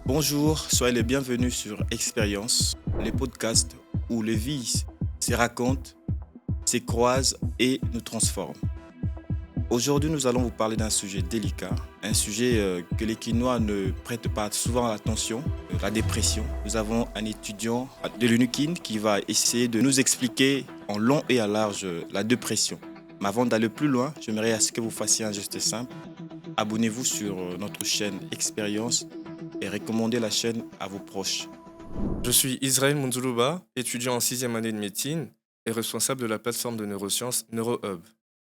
Bonjour, soyez les bienvenus sur Expérience, les podcasts où les vies se racontent, se croisent et nous transforment. Aujourd'hui, nous allons vous parler d'un sujet délicat, un sujet que les Quinois ne prêtent pas souvent attention, la dépression. Nous avons un étudiant de l'UNIKIN qui va essayer de nous expliquer en long et en large la dépression. Mais avant d'aller plus loin, j'aimerais à ce que vous fassiez un geste simple. Abonnez-vous sur notre chaîne Expérience et recommandez la chaîne à vos proches. Je suis Israël Munzuluba, étudiant en sixième année de médecine et responsable de la plateforme de neurosciences NeuroHub.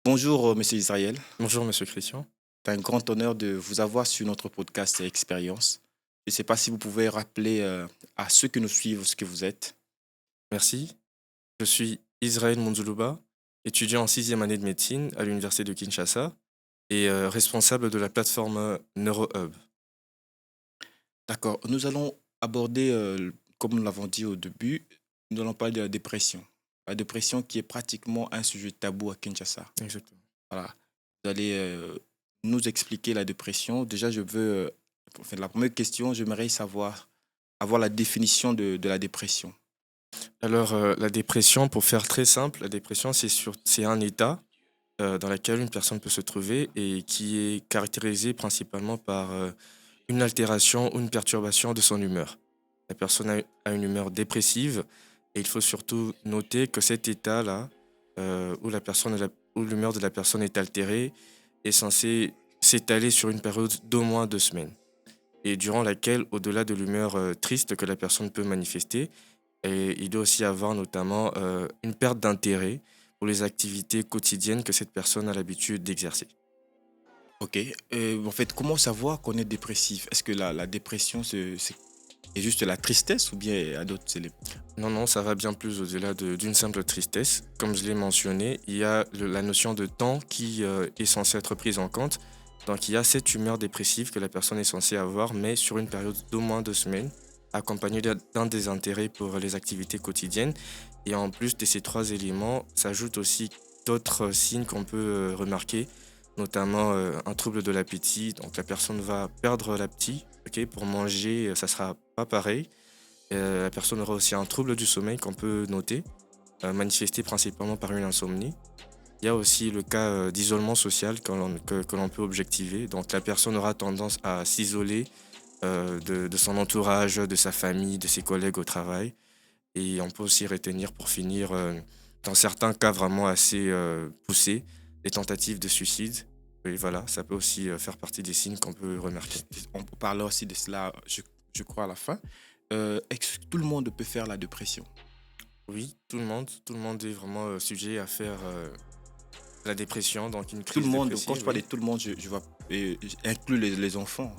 Bonjour, Monsieur Israël. Bonjour, monsieur Christian. C'est un grand honneur de vous avoir sur notre podcast Expérience. Je ne sais pas si vous pouvez rappeler à ceux qui nous suivent ce que vous êtes. Merci. Je suis Israël Munzuluba, étudiant en sixième année de médecine à l'université de Kinshasa et responsable de la plateforme NeuroHub. D'accord. Nous allons aborder, comme nous l'avons dit au début, nous allons parler de la dépression. La dépression qui est pratiquement un sujet tabou à Kinshasa. Exactement. Voilà. Vous allez nous expliquer la dépression. Déjà, la première question, j'aimerais savoir, avoir la définition de la dépression. Alors, la dépression, pour faire très simple, la dépression, c'est un état dans lequel une personne peut se trouver et qui est caractérisé principalement par une altération ou une perturbation de son humeur. La personne a une humeur dépressive et il faut surtout noter que cet état-là, où l'humeur de la personne est altérée, est censé s'étaler sur une période d'au moins 2 semaines et durant laquelle, au-delà de l'humeur triste que la personne peut manifester, et il doit aussi avoir notamment une perte d'intérêt pour les activités quotidiennes que cette personne a l'habitude d'exercer. Ok. En fait, comment savoir qu'on est dépressif? Est-ce que la dépression, c'est juste la tristesse ou bien il y a d'autres éléments? Non, non, ça va bien plus au-delà d'une simple tristesse. Comme je l'ai mentionné, il y a la notion de temps qui est censée être prise en compte. Donc, il y a cette humeur dépressive que la personne est censée avoir, mais sur une période d'au moins 2 semaines, accompagnée d'un désintérêt pour les activités quotidiennes. Et en plus de ces trois éléments, s'ajoutent aussi d'autres signes qu'on peut remarquer, notamment un trouble de l'appétit. Donc, la personne va perdre l'appétit. Ok, pour manger, ça sera pas pareil. La personne aura aussi un trouble du sommeil qu'on peut noter, manifesté principalement par une insomnie. Il y a aussi le cas d'isolement social que l'on peut objectiver. Donc la personne aura tendance à s'isoler de son entourage, de sa famille, de ses collègues au travail. Et on peut aussi retenir pour finir, dans certains cas vraiment assez poussés, des tentatives de suicide. Et voilà, ça peut aussi faire partie des signes qu'on peut remarquer. On peut parler aussi de cela, je crois, à la fin. Est-ce que tout le monde peut faire la dépression? Oui, tout le monde est vraiment sujet à faire la dépression, donc une Tout le crise monde, quand je dépressive, parle de oui. tout le monde, inclus les enfants.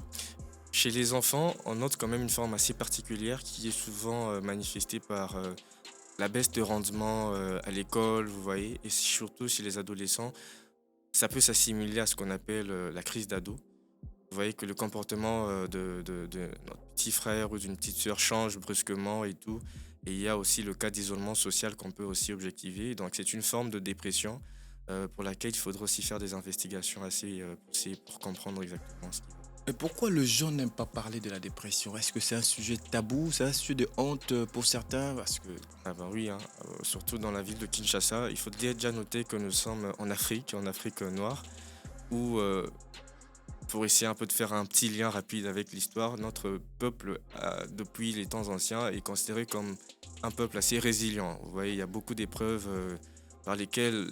Chez les enfants, on note quand même une forme assez particulière qui est souvent manifestée par la baisse de rendement à l'école, vous voyez, et surtout chez les adolescents, ça peut s'assimiler à ce qu'on appelle la crise d'ado. Vous voyez que le comportement de notre petit frère ou d'une petite sœur change brusquement et tout. Et il y a aussi le cas d'isolement social qu'on peut aussi objectiver. Donc c'est une forme de dépression pour laquelle il faudra aussi faire des investigations assez poussées pour comprendre exactement ce qui va. Mais pourquoi les gens n'aiment pas parler de la dépression? Est-ce que c'est un sujet tabou? C'est un sujet de honte pour certains? Parce que Ah ben oui, hein, surtout dans la ville de Kinshasa, il faut déjà noter que nous sommes en Afrique noire, où pour essayer un peu de faire un petit lien rapide avec l'histoire, notre peuple, depuis les temps anciens, est considéré comme un peuple assez résilient. Vous voyez, il y a beaucoup d'épreuves par lesquelles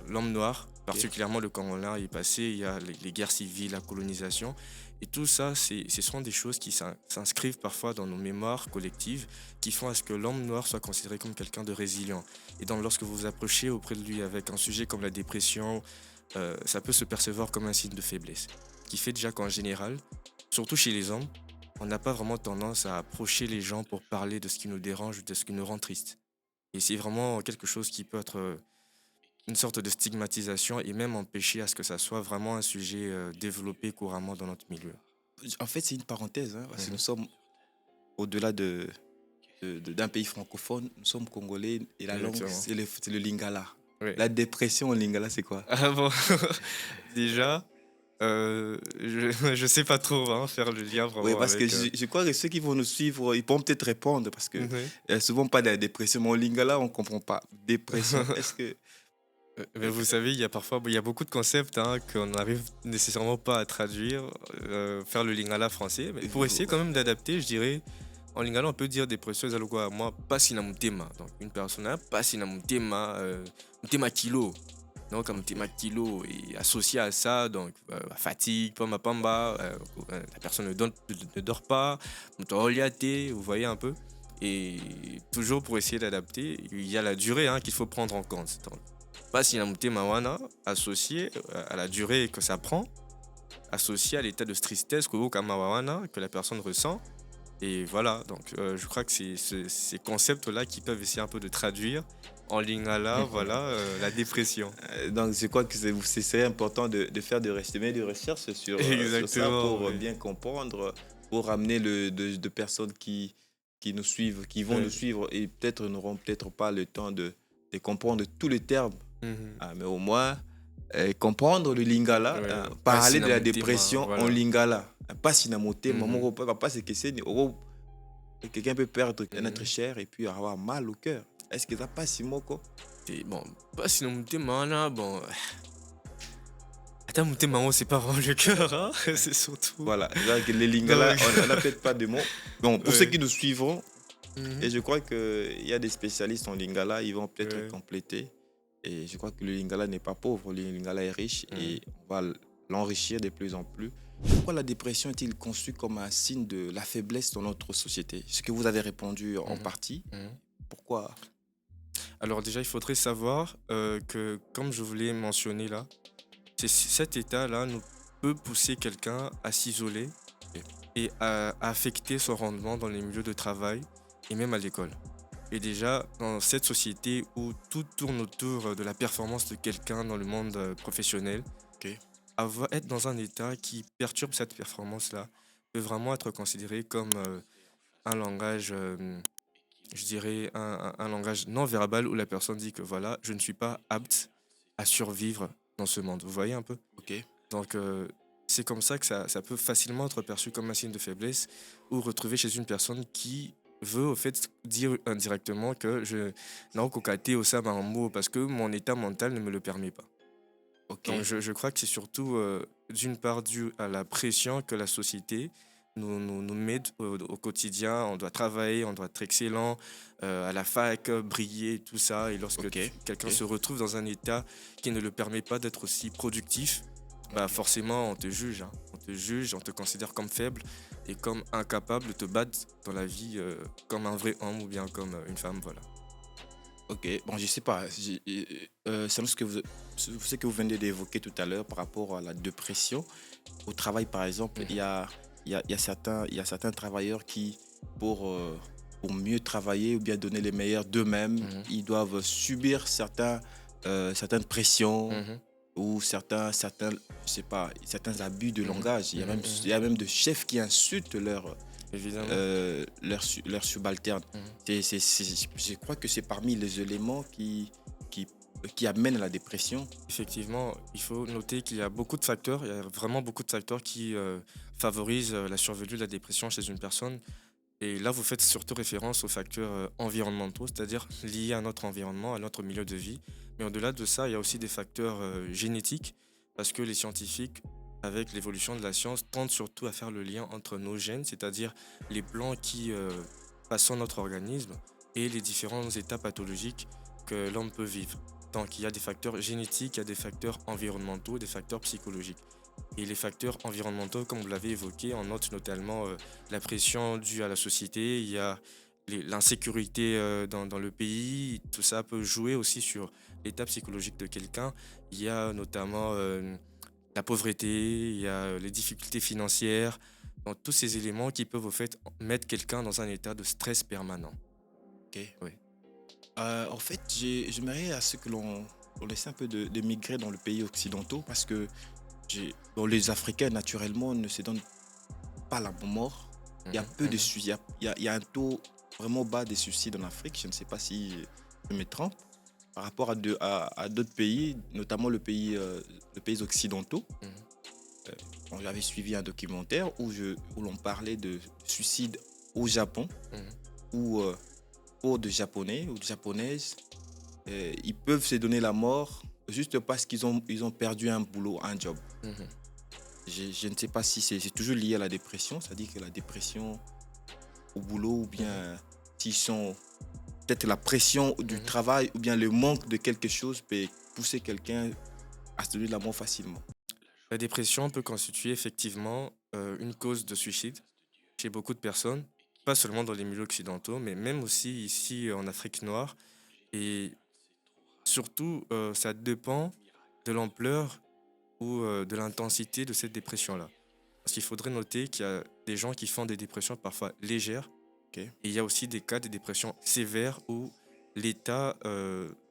l'homme noir, ok. particulièrement le Congolais, est passé. Il y a les guerres civiles, la colonisation. Et tout ça, ce sont des choses qui s'inscrivent parfois dans nos mémoires collectives, qui font à ce que l'homme noir soit considéré comme quelqu'un de résilient. Et donc, lorsque vous vous approchez auprès de lui avec un sujet comme la dépression, ça peut se percevoir comme un signe de faiblesse. Qui fait déjà qu'en général, surtout chez les hommes, on n'a pas vraiment tendance à approcher les gens pour parler de ce qui nous dérange ou de ce qui nous rend triste. Et c'est vraiment quelque chose qui peut être une sorte de stigmatisation et même empêcher à ce que ça soit vraiment un sujet développé couramment dans notre milieu. En fait, c'est une parenthèse, hein, parce que nous Mhm. sommes au-delà d'un pays francophone, nous sommes congolais et la langue, Exactement. c'est le lingala. Oui. La dépression en lingala, c'est quoi? Ah bon, déjà, Je sais pas trop hein, faire le lien Oui, vraiment parce que avec. je crois que ceux qui vont nous suivre, ils pourront peut-être répondre parce que Ouais. souvent pas de la dépression. Mais en lingala, on ne comprend pas. Dépression, est-ce que. Mais vous savez, il y a beaucoup de concepts hein, qu'on n'arrive nécessairement pas à traduire, faire le lingala français. Mais pour essayer quand même d'adapter, je dirais, en lingala, on peut dire des précieuses algo moi, pas sinamutema. Donc une personne, hein, pas sinamutema, mutema kilo. Donc un mutema kilo et associé à ça, donc fatigue, pamba pamba, la personne ne dort pas, mutoliate, vous voyez un peu. Et toujours pour essayer d'adapter, il y a la durée hein, qu'il faut prendre en compte. Donc, pas si la mawana associé à la durée que ça prend, associé à l'état de tristesse que la personne ressent. Et voilà, donc je crois que c'est ces concepts-là qui peuvent essayer un peu de traduire en lingala, voilà, la dépression. Donc, je crois que c'est important de faire des recherches sur ça Exactement, pour oui. bien comprendre, pour amener de personnes qui nous suivent, qui vont nous Ouais. suivre et peut-être n'auront peut-être pas le temps de comprendre tous les termes. Mhm. Ah, mais au moins, comprendre le lingala, Ouais. Pas parler de la sinamutema, dépression en voilà. lingala. Pas sinamoté, Mhm. maman, papa, c'est que c'est. Quelqu'un peut perdre un être Mhm. cher et puis avoir mal au cœur. Est-ce que ça passe, Simoko? Et bon, pas sinamutema, bon. Attends, mutema, c'est pas vraiment le cœur, hein, c'est surtout. Voilà, donc les lingala, Donc, on n'a peut-être pas de mots. Bon, pour ceux ouais. qui nous suivront, Mhm. et je crois qu'il y a des spécialistes en lingala, ils vont peut-être Ouais. compléter. Et je crois que le lingala n'est pas pauvre, le lingala est riche Mhm. et on va l'enrichir de plus en plus. Pourquoi la dépression est-il conçue comme un signe de la faiblesse dans notre société? Ce que vous avez répondu en Mhm. partie. Mhm. Pourquoi? Alors déjà, il faudrait savoir que, comme je vous l'ai mentionné là, cet état-là nous peut pousser quelqu'un à s'isoler et à affecter son rendement dans les milieux de travail et même à l'école. Et déjà, dans cette société où tout tourne autour de la performance de quelqu'un dans le monde professionnel, Ok. être dans un état qui perturbe cette performance-là peut vraiment être considéré comme un langage, je dirais, un langage non verbal où la personne dit que voilà, je ne suis pas apte à survivre dans ce monde. Vous voyez un peu? Ok. Donc, c'est comme ça que ça peut facilement être perçu comme un signe de faiblesse ou retrouvé chez une personne qui veut au fait dire indirectement que je n'ai aucun au sein d'un mot parce que mon état mental ne me le permet pas. Ok. Donc, je crois que c'est surtout d'une part dû à la pression que la société nous met au quotidien. On doit travailler, on doit être excellent, à la fac, briller, tout ça. Et lorsque Ok. quelqu'un Ok. se retrouve dans un état qui ne le permet pas d'être aussi productif, bah Ok. forcément, on te juge, hein. On te juge, on te considère comme faible et comme incapable de te battre dans la vie comme un vrai homme ou bien comme une femme, voilà. Ok, bon, je sais pas. Selon ce que vous venez d'évoquer tout à l'heure par rapport à la dépression, au travail par exemple, Mhm, il y a certains travailleurs qui, pour, pour mieux travailler ou bien donner les meilleurs d'eux-mêmes, mhm, ils doivent subir certaines pressions mhm, ou je sais pas, certains abus de mhm, langage. mhm, Il mhm. y a même de chefs qui insultent Évidemment. leurs subalternes. Mhm. Je crois que c'est parmi les éléments qui, qui amènent à la dépression. Effectivement, il faut noter qu'il y a beaucoup de facteurs, il y a vraiment beaucoup de facteurs qui favorisent la survenue de la dépression chez une personne. Et là, vous faites surtout référence aux facteurs environnementaux, c'est-à-dire liés à notre environnement, à notre milieu de vie. Mais au-delà de ça, il y a aussi des facteurs génétiques, parce que les scientifiques, avec l'évolution de la science, tentent surtout à faire le lien entre nos gènes, c'est-à-dire les plans qui façonnent notre organisme, et les différents états pathologiques que l'homme peut vivre. Donc, il y a des facteurs génétiques, il y a des facteurs environnementaux, des facteurs psychologiques. Et les facteurs environnementaux, comme vous l'avez évoqué, on note notamment la pression due à la société, il y a l'insécurité dans le pays, tout ça peut jouer aussi sur l'état psychologique de quelqu'un. Il y a notamment la pauvreté, il y a les difficultés financières, donc tous ces éléments qui peuvent au fait mettre quelqu'un dans un état de stress permanent. Ok. Oui. En fait, j'aimerais à ce que on laisse un peu de migrer dans le pays occidentaux parce que bon, les Africains, naturellement, ne se donnent pas la mort. Il y a Mhm, peu de mhm, suicides. Il y a un taux vraiment bas de suicides en Afrique. Je ne sais pas si je me trompe. Par rapport à d'autres pays, notamment les pays occidentaux. mhm. j'avais suivi un documentaire où l'on parlait de suicide au Japon, Mhm. où pour des Japonais ou des Japonaises, ils peuvent se donner la mort juste parce ils ont perdu un boulot, un job. Mhm. Je ne sais pas si c'est toujours lié à la dépression, c'est-à-dire que la dépression au boulot ou bien s'ils sont peut-être la pression du Mhm. travail ou bien le manque de quelque chose peut pousser quelqu'un à se donner la mort facilement. La dépression peut constituer effectivement une cause de suicide chez beaucoup de personnes, pas seulement dans les milieux occidentaux, mais même aussi ici en Afrique noire. Et surtout, ça dépend de l'ampleur ou de l'intensité de cette dépression-là. Parce qu'il faudrait noter qu'il y a des gens qui font des dépressions parfois légères, Ok, et il y a aussi des cas de dépression sévères où l'état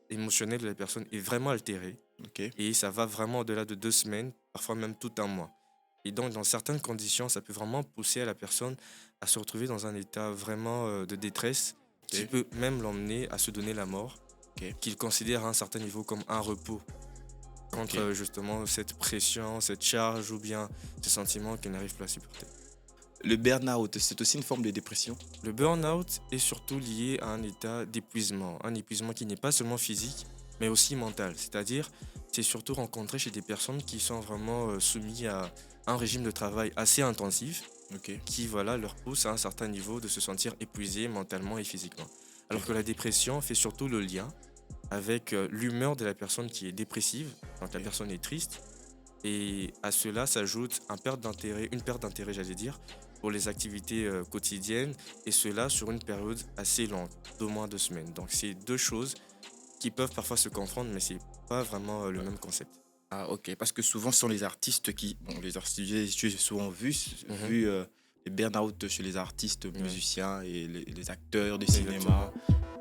émotionnel de la personne est vraiment altéré, ok, et ça va vraiment au-delà de 2 semaines, parfois même tout un mois. Et donc, dans certaines conditions, ça peut vraiment pousser à la personne à se retrouver dans un état vraiment de détresse qui ok, peut même l'emmener à se donner la mort, ok, qu'il considère à un certain niveau comme un repos contre ok. justement cette pression, cette charge ou bien ce sentiment qu'il n'arrive plus à supporter. Le burn-out, c'est aussi une forme de dépression. Le burn-out est surtout lié à un état un épuisement qui n'est pas seulement physique, mais aussi mental. C'est-à-dire, c'est surtout rencontré chez des personnes qui sont vraiment soumises à un régime de travail assez intensif, Ok, qui voilà, leur pousse à un certain niveau de se sentir épuisé mentalement et physiquement. Alors que la dépression fait surtout le lien avec l'humeur de la personne qui est dépressive, donc la Ok. personne est triste, et à cela s'ajoute une perte d'intérêt, j'allais dire, pour les activités quotidiennes, et cela sur une période assez longue, d'au moins 2 semaines. Donc c'est deux choses qui peuvent parfois se confondre, mais c'est pas vraiment le même concept. Ah, ok, parce que souvent, ce sont les artistes qui. Bon, les artistes, j'ai souvent Mhm. vu les burn-out chez les artistes, Ouais, musiciens et les acteurs de exactement. cinéma.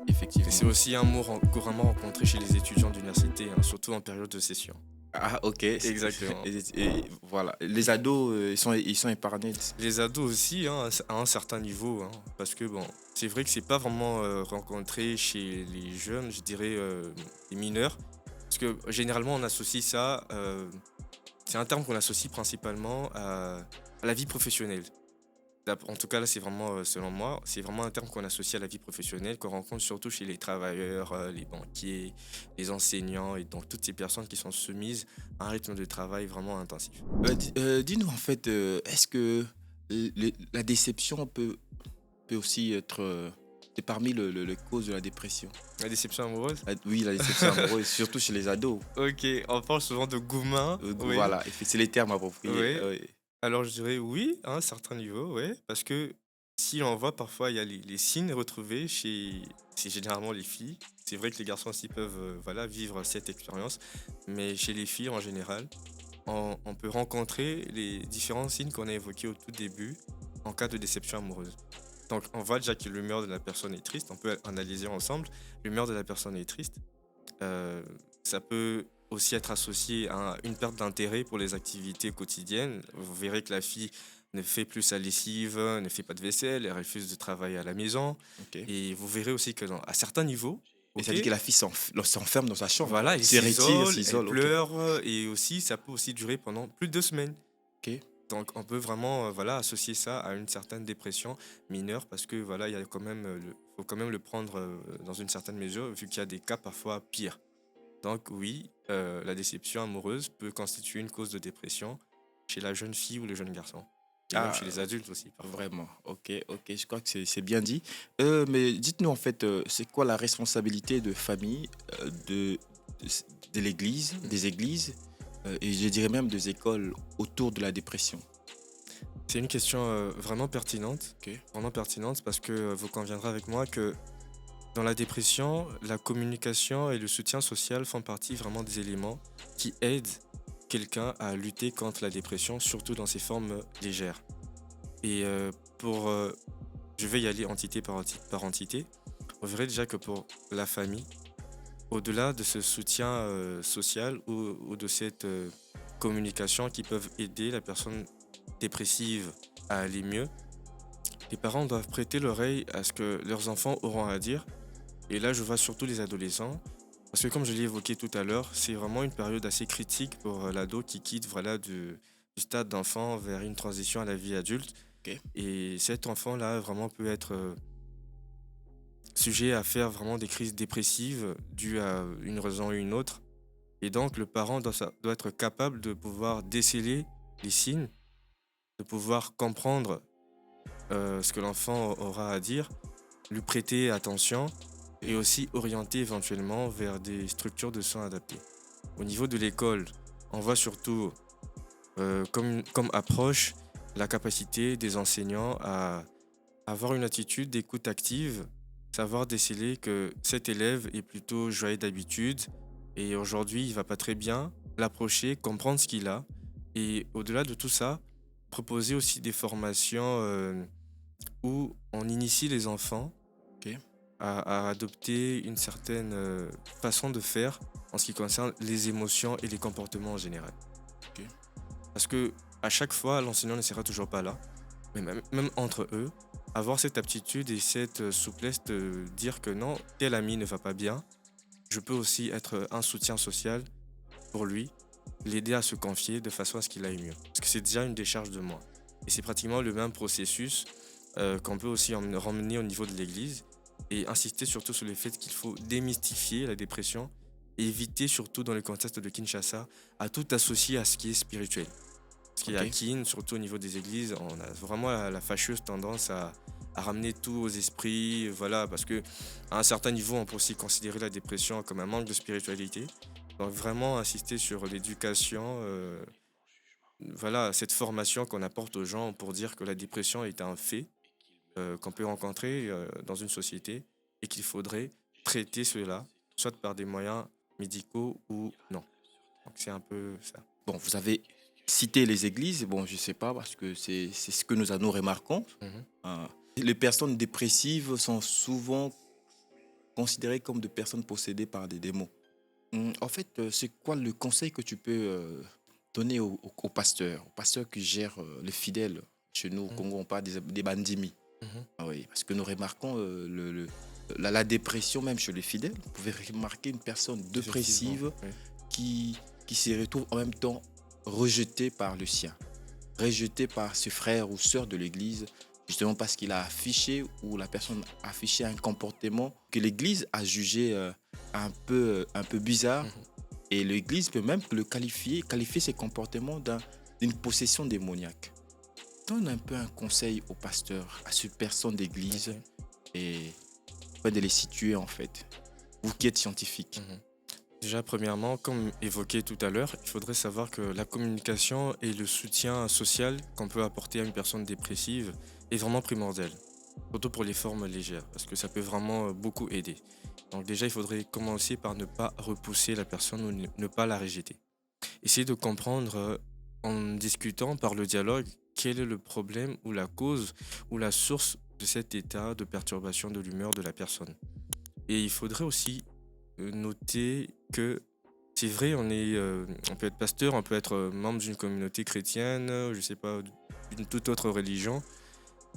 Et c'est Effectivement. aussi un mot couramment rencontré chez les étudiants d'université, hein, surtout en période de session. Ah, ok. Exactement. Et voilà. Les ados, ils sont épargnés. Les ados aussi, hein, à un certain niveau, hein, parce que bon, c'est vrai que c'est pas vraiment rencontré chez les jeunes, je dirais les mineurs, parce que généralement on associe ça, c'est un terme qu'on associe principalement à la vie professionnelle. En tout cas là c'est vraiment, selon moi, c'est vraiment un terme qu'on associe à la vie professionnelle, qu'on rencontre surtout chez les travailleurs, les banquiers, les enseignants, et donc toutes ces personnes qui sont soumises à un rythme de travail vraiment intensif. Dis-nous, en fait, est-ce que la déception peut aussi être. C'est parmi les causes de la dépression. La déception amoureuse. Oui, la déception amoureuse, surtout chez les ados. Ok, on parle souvent de Goumin, oui. Voilà, c'est les termes appropriés. Oui, Oui. alors je dirais oui, à un certain niveau, oui, parce que si on voit parfois, il y a les signes retrouvés chez, c'est généralement les filles. C'est vrai que les garçons aussi peuvent voilà, vivre cette expérience, mais chez les filles en général, on peut rencontrer les différents signes qu'on a évoqués au tout début en cas de déception amoureuse. Donc on voit déjà que l'humeur de la personne est triste, on peut analyser ensemble. L'humeur de la personne est triste. Euh, Ça peut aussi être associé à une perte d'intérêt pour les activités quotidiennes. Vous verrez que la fille ne fait plus sa lessive, ne fait pas de vaisselle, elle refuse de travailler à la maison. Ok. Et vous verrez aussi que à certains niveaux, Et ça ok, dit que la fille s'enferme dans sa chambre, voilà, elle se retire, s'isole, elle s'isole. Ok. pleure, et aussi ça peut aussi durer pendant plus de 2 semaines. Ok. Donc on peut vraiment voilà, associer ça à une certaine dépression mineure, parce que voilà, il y a quand même faut quand même le prendre dans une certaine mesure, vu qu'il y a des cas parfois pires. Donc oui, la déception amoureuse peut constituer une cause de dépression chez la jeune fille ou le jeune garçon. Et même Ah, chez les adultes aussi, parfois. vraiment. Ok, ok. Je crois que c'est bien dit. Mais dites-nous, en fait, c'est quoi la responsabilité de famille, de, de l'Église, des églises, et je dirais même des écoles autour de la dépression? C'est une question vraiment pertinente. Ok. Vraiment pertinente, parce que vous conviendrez avec moi que dans la dépression, la communication et le soutien social font partie vraiment des éléments qui aident quelqu'un à lutter contre la dépression, surtout dans ses formes légères. Et je vais y aller entité par entité. On verrait déjà que pour la famille, au-delà de ce soutien social ou de cette communication qui peuvent aider la personne dépressive à aller mieux, les parents doivent prêter l'oreille à ce que leurs enfants auront à dire. Et là, je vois surtout les adolescents. Parce que comme je l'ai évoqué tout à l'heure, c'est vraiment une période assez critique pour l'ado qui quitte voilà, du stade d'enfant vers une transition à la vie adulte. Ok. Et cet enfant-là vraiment peut être sujet à faire vraiment des crises dépressives dues à une raison ou une autre. Et donc, le parent doit être capable de pouvoir déceler les signes, de pouvoir comprendre ce que l'enfant aura à dire, lui prêter attention et aussi orienter éventuellement vers des structures de soins adaptées. Au niveau de l'école, on voit surtout comme approche la capacité des enseignants à avoir une attitude d'écoute active, savoir déceler que cet élève est plutôt joyeux d'habitude et aujourd'hui il va pas très bien, l'approcher, comprendre ce qu'il a et au-delà de tout ça, proposer aussi des formations où on initie les enfants Ok. à adopter une certaine façon de faire en ce qui concerne les émotions et les comportements en général. Ok. Parce que à chaque fois, l'enseignant ne sera toujours pas là, mais même entre eux, avoir cette aptitude et cette souplesse de dire que non, tel ami ne va pas bien, je peux aussi être un soutien social pour lui, l'aider à se confier de façon à ce qu'il aille mieux. Parce que c'est déjà une décharge de moi. Et c'est pratiquement le même processus qu'on peut aussi ramener au niveau de l'Église et insister surtout sur le fait qu'il faut démystifier la dépression et éviter surtout dans le contexte de Kinshasa à tout associer à ce qui est spirituel. Parce qu'il y a Ok. Kin, surtout au niveau des églises, on a vraiment la fâcheuse tendance à ramener tout aux esprits, voilà, parce que à un certain niveau, on peut aussi considérer la dépression comme un manque de spiritualité. Donc vraiment insister sur l'éducation, voilà, cette formation qu'on apporte aux gens pour dire que la dépression est un fait qu'on peut rencontrer dans une société et qu'il faudrait traiter cela, soit par des moyens médicaux ou non. Donc c'est un peu ça. Bon, vous avez cité les églises. Bon, je sais pas parce que c'est ce que nous remarquons. Mhm. Euh, les personnes dépressives sont souvent considérées comme des personnes possédées par des démons. En fait, c'est quoi le conseil que tu peux donner aux pasteurs qui gèrent les fidèles chez nous au Mhm. Congo, on parle des bandimi. Mhm. Ah oui, parce que nous remarquons la dépression même chez les fidèles. Vous pouvez remarquer une personne Effectivement, dépressive oui. qui, qui se retrouve en même temps rejetée par le sien, rejetée par ses frères ou sœurs de l'église, justement parce qu'il a affiché ou la personne a affiché un comportement que l'église a jugé un peu bizarre. Mhm. Et l'église peut même qualifier ces comportements d'une possession démoniaque. Donne un peu un conseil aux pasteurs, à ces personnes d'église Ok. et afin de les situer en fait. Vous qui êtes scientifique. Mhm. Déjà, premièrement, comme évoqué tout à l'heure, il faudrait savoir que la communication et le soutien social qu'on peut apporter à une personne dépressive est vraiment primordial, surtout pour les formes légères, parce que ça peut vraiment beaucoup aider. Donc déjà, il faudrait commencer par ne pas repousser la personne ou ne pas la rejeter. Essayer de comprendre en discutant par le dialogue quel est le problème ou la cause ou la source de cet état de perturbation de l'humeur de la personne. Et il faudrait aussi noter que c'est vrai, on peut être pasteur, on peut être membre d'une communauté chrétienne, je sais pas, d'une toute autre religion,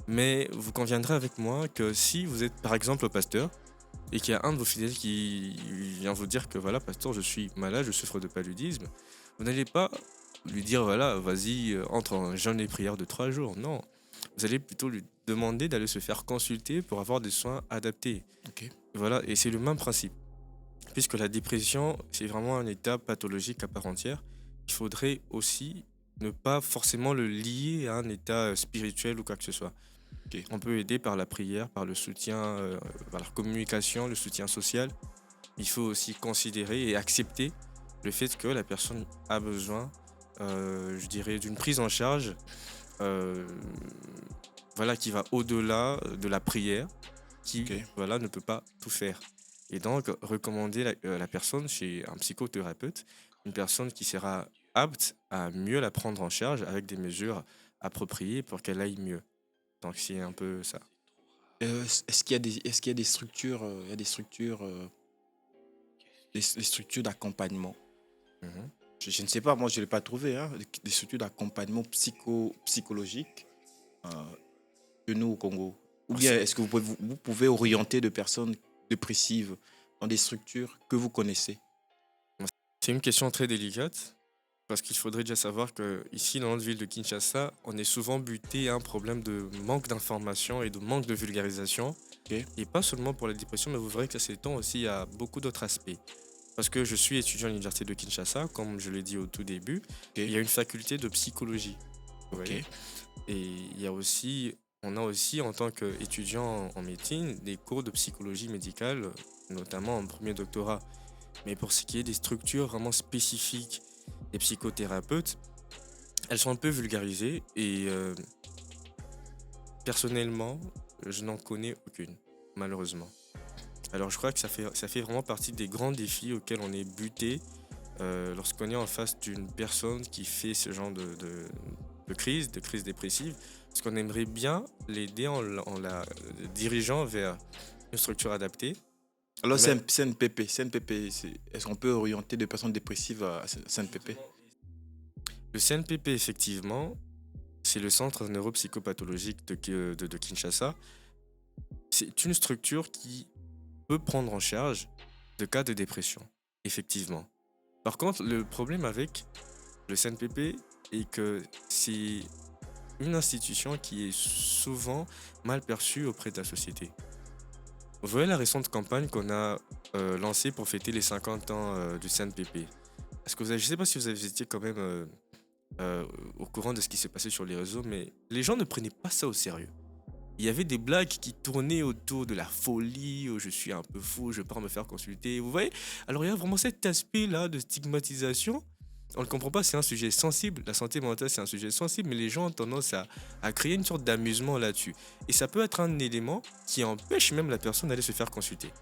mais vous conviendrez avec moi que si vous êtes par exemple pasteur et qu'il y a un de vos fidèles qui vient vous dire que voilà, pasteur, je suis malade, je souffre de paludisme, vous n'allez pas lui dire voilà, vas-y, entre en jeûne et prière de 3 jours. Non, vous allez plutôt lui demander d'aller se faire consulter pour avoir des soins adaptés. Ok. Voilà, et c'est le même principe. Puisque la dépression, c'est vraiment un état pathologique à part entière, il faudrait aussi ne pas forcément le lier à un état spirituel ou quoi que ce soit. Ok. On peut aider par la prière, par le soutien, par la communication, le soutien social. Il faut aussi considérer et accepter le fait que la personne a besoin, je dirais, d'une prise en charge euh, voilà, qui va au-delà de la prière, qui Ok. voilà, ne peut pas tout faire. Et donc, recommander la personne chez un psychothérapeute, une personne qui sera apte à mieux la prendre en charge avec des mesures appropriées pour qu'elle aille mieux. Donc, c'est un peu ça. Est-ce qu'il y a des structures, il y a des structures, des structures d'accompagnement. Mhm. Je ne sais pas, moi je ne l'ai pas trouvé, hein, des structures d'accompagnement psychologique euh, que nous au Congo. Ou Alors, bien est-ce que vous pouvez orienter de personnes dépressives dans des structures que vous connaissez? c'est une question très délicate Parce qu'il faudrait déjà savoir que ici, dans notre ville de Kinshasa, on est souvent buté à un problème de manque d'information et de manque de vulgarisation. Ok, Et pas seulement pour la dépression, mais vous verrez que ça s'étend aussi à beaucoup d'autres aspects. Parce que je suis étudiant à l'université de Kinshasa, comme je l'ai dit au tout début, il y a ok, une faculté de psychologie. Vous ok. voyez? Et on a aussi en tant qu'étudiant en médecine des cours de psychologie médicale, notamment en premier doctorat. Mais pour ce qui est des structures vraiment spécifiques des psychothérapeutes, elles sont un peu vulgarisées et personnellement, je n'en connais aucune, malheureusement. Alors je crois que ça fait vraiment partie des grands défis auxquels on est buté lorsqu'on est en face d'une personne qui fait ce genre de crise dépressive, parce qu'on aimerait bien l'aider en la dirigeant vers une structure adaptée. Alors, Mais CNPP, CNPP, est-ce qu'on peut orienter des personnes dépressives à CNPP? le CNPP, effectivement, c'est le centre neuropsychopathologique de Kinshasa. C'est une structure qui peut prendre en charge de cas de dépression, effectivement. Par contre, le problème avec le CNPP est que c'est une institution qui est souvent mal perçue auprès de la société. Vous voyez la récente campagne qu'on a lancée pour fêter les 50 ans du CNPP. Je ne sais pas si vous avez été quand même euh, au courant de ce qui s'est passé sur les réseaux, mais les gens ne prenaient pas ça au sérieux. Il y avait des blagues qui tournaient autour de la folie, je suis un peu fou, je pars me faire consulter. Vous voyez? Alors il y a vraiment cet aspect-là de stigmatisation. On ne le comprend pas, c'est un sujet sensible. La santé mentale, c'est un sujet sensible, mais les gens ont tendance à créer une sorte d'amusement là-dessus. Et ça peut être un élément qui empêche même la personne d'aller se faire consulter.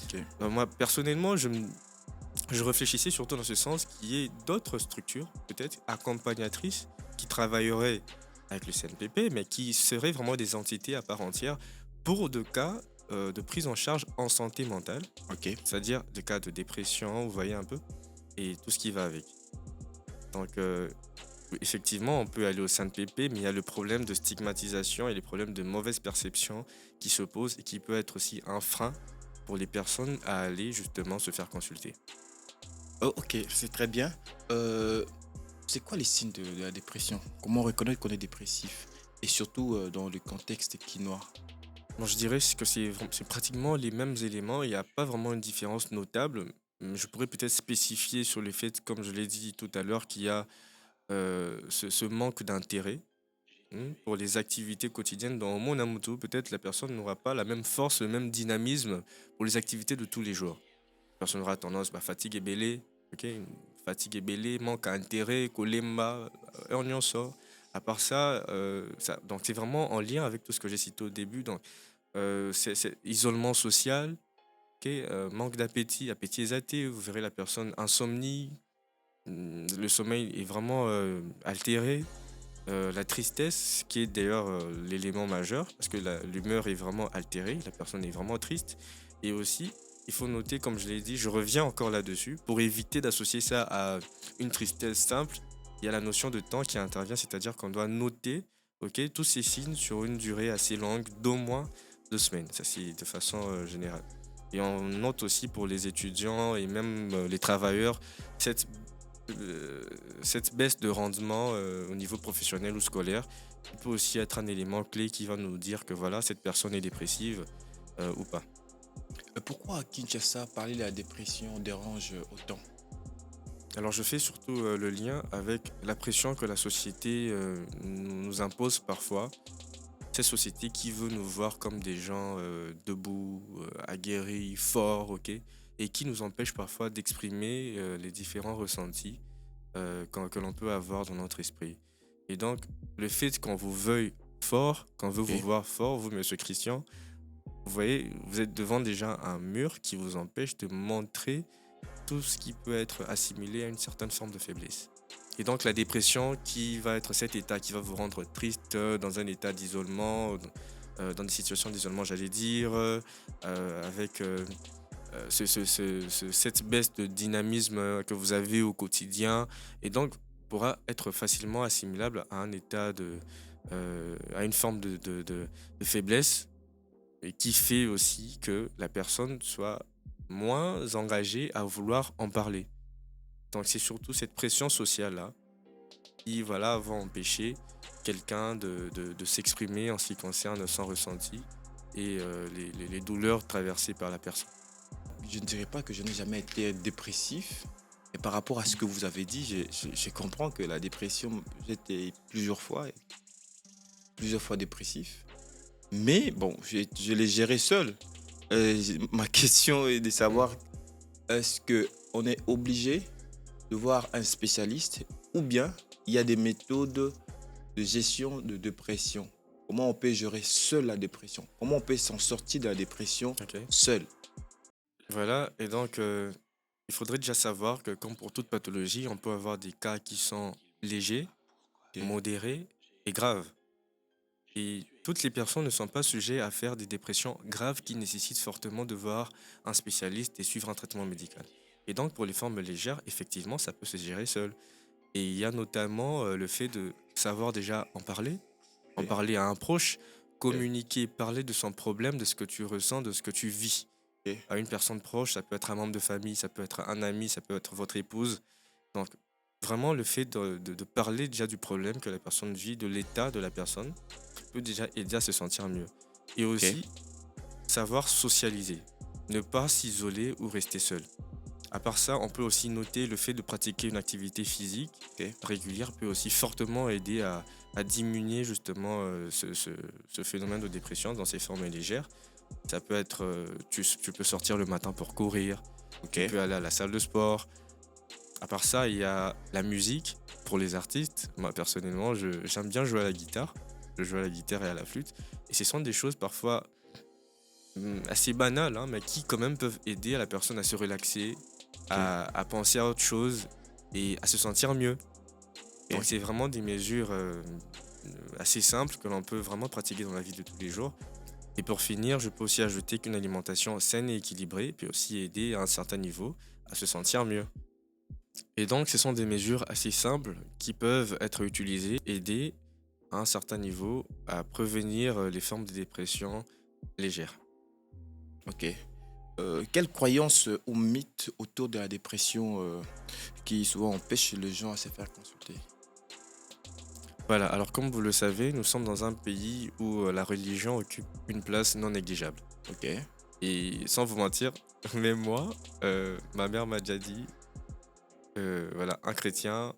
Ok. Moi, personnellement, je réfléchissais surtout dans ce sens qu'il y ait d'autres structures, peut-être accompagnatrices, qui travailleraient avec le CNPP, mais qui seraient vraiment des entités à part entière pour des cas de prise en charge en santé mentale, Ok. c'est-à-dire des cas de dépression, vous voyez un peu, et tout ce qui va avec. Donc, effectivement, on peut aller au CNPP, mais il y a le problème de stigmatisation et les problèmes de mauvaise perception qui se posent et qui peut être aussi un frein pour les personnes à aller justement se faire consulter. Oh, ok, c'est très bien. Euh, c'est quoi les signes de la dépression? Comment reconnaître qu'on est dépressif? Et surtout dans le contexte quinois. Bon, je dirais que c'est pratiquement les mêmes éléments, il n'y a pas vraiment une différence notable. Je pourrais peut-être spécifier sur le fait, comme je l'ai dit tout à l'heure, qu'il y a ce manque d'intérêt pour les activités quotidiennes. Dans Mon Amutu, peut-être la personne n'aura pas la même force, le même dynamisme pour les activités de tous les jours. La personne aura tendance, fatigue et belé, ok, fatigue et belé, manque d'intérêt, kolemba, on sort. À part ça, donc c'est vraiment en lien avec tout ce que j'ai cité au début. Donc, c'est isolement social, ok, manque d'appétit, appétit exalté, vous verrez la personne insomnie, le sommeil est vraiment altéré. La tristesse, qui est d'ailleurs l'élément majeur, parce que l'humeur est vraiment altérée, la personne est vraiment triste. Et aussi, il faut noter, comme je l'ai dit, je reviens encore là-dessus, pour éviter d'associer ça à une tristesse simple, il y a la notion de temps qui intervient, c'est-à-dire qu'on doit noter ok, tous ces signes sur une durée assez longue, d'au moins 2 semaines. Ça, c'est de façon générale. Et on note aussi pour les étudiants et même les travailleurs cette euh, cette baisse de rendement au niveau professionnel ou scolaire qui peut aussi être un élément clé qui va nous dire que voilà, cette personne est dépressive ou pas. Pourquoi à Kinshasa parler de la dépression dérange autant? Alors je fais surtout le lien avec la pression que la société nous impose parfois. Cette société qui veut nous voir comme des gens debout, aguerris, forts, ok, et qui nous empêche parfois d'exprimer les différents ressentis que l'on peut avoir dans notre esprit. Et donc, le fait qu'on vous veuille fort, qu'on veut vous Ok. voir fort, vous, monsieur Christian, vous voyez, vous êtes devant déjà un mur qui vous empêche de montrer tout ce qui peut être assimilé à une certaine forme de faiblesse. Et donc la dépression qui va être cet état qui va vous rendre triste dans un état d'isolement, dans des situations d'isolement j'allais dire, avec cette baisse de dynamisme que vous avez au quotidien et donc pourra être facilement assimilable à un état à une forme de faiblesse et qui fait aussi que la personne soit moins engagée à vouloir en parler. Donc c'est surtout cette pression sociale-là qui voilà, va empêcher quelqu'un de s'exprimer en ce qui concerne son ressenti et les douleurs traversées par la personne. Je ne dirais pas que je n'ai jamais été dépressif. Et par rapport à ce que vous avez dit, je comprends que la dépression, j'étais plusieurs fois dépressif. Mais bon, je l'ai géré seul. Ma question est de savoir, est-ce qu'on est obligé de voir un spécialiste ou bien il y a des méthodes de gestion de dépression? Comment on peut gérer seul la dépression? Comment on peut s'en sortir de la dépression Ok. seul? Voilà, et donc il faudrait déjà savoir que comme pour toute pathologie, on peut avoir des cas qui sont légers, Ok. modérés et graves. Et toutes les personnes ne sont pas sujettes à faire des dépressions graves qui nécessitent fortement de voir un spécialiste et suivre un traitement médical. Et donc pour les formes légères, effectivement, ça peut se gérer seul. Et il y a notamment le fait de savoir déjà en Ok. parler à un proche, Ok. communiquer, parler de son problème, de ce que tu ressens, de ce que tu vis. Ok. À une personne proche, ça peut être un membre de famille, ça peut être un ami, ça peut être votre épouse. Donc vraiment le fait de parler déjà du problème que la personne vit, de l'état de la personne, peut déjà aider à se sentir mieux. Et Ok. aussi savoir socialiser, ne pas s'isoler ou rester seul. À part ça, on peut aussi noter le fait de pratiquer une activité physique Ok. régulière peut aussi fortement aider à diminuer justement ce phénomène de dépression dans ses formes légères. Ça peut être, tu peux sortir le matin pour courir, Ok. tu peux aller à la salle de sport. À part ça, il y a la musique pour les artistes. Moi, personnellement, j'aime bien jouer à la guitare. Je joue à la guitare et à la flûte. Et ce sont des choses parfois assez banales, hein, mais qui quand même peuvent aider à la personne à se relaxer, Ok. à penser à autre chose et à se sentir mieux. Donc Ok. c'est vraiment des mesures assez simples que l'on peut vraiment pratiquer dans la vie de tous les jours. Et pour finir, je peux aussi ajouter qu'une alimentation saine et équilibrée peut aussi aider à un certain niveau à se sentir mieux. Et donc ce sont des mesures assez simples qui peuvent être utilisées, aider à un certain niveau à prévenir les formes de dépression légères. Ok. Quelles croyances ou mythes autour de la dépression qui souvent empêchent les gens à se faire consulter? Voilà, alors comme vous le savez, nous sommes dans un pays où la religion occupe une place non négligeable. Ok. Et sans vous mentir, même moi, ma mère m'a déjà dit, voilà, un chrétien,